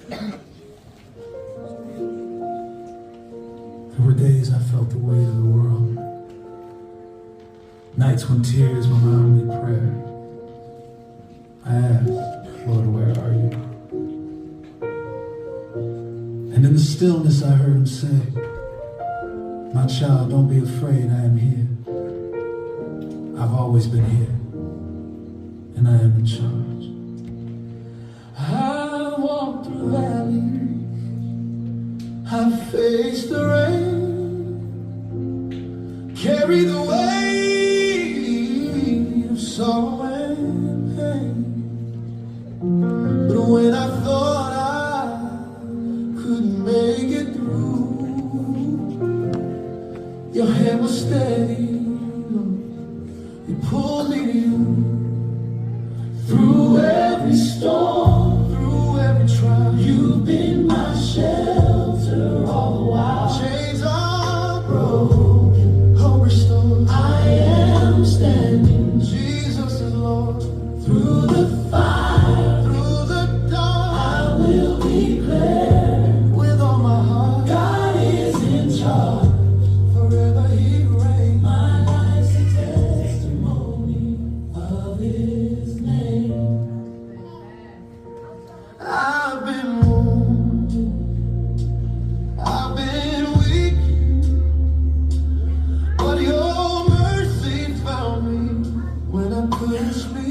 There were days I felt the weight of the world. Nights when tears were my only prayer. I asked, Lord, where are you? And in the stillness I heard him say, my child, don't be afraid, I am here. I've always been here, and I am in charge. I walked through valleys, I faced the rain, carry the weight of sorrow and pain. But when I thought I couldn't make it through, your hand was steady, you pulled me to you. Through every storm, through every trial, you've been my shelter all the while. Chains are broken, hope restored. I am standing, Jesus is Lord. Through the fire, through the dark, I will declare with all my heart, God is in charge. Forever He reigns. My life's a testimony of His name. I've been wounded, I've been weak, but your mercy found me when I couldn't speak.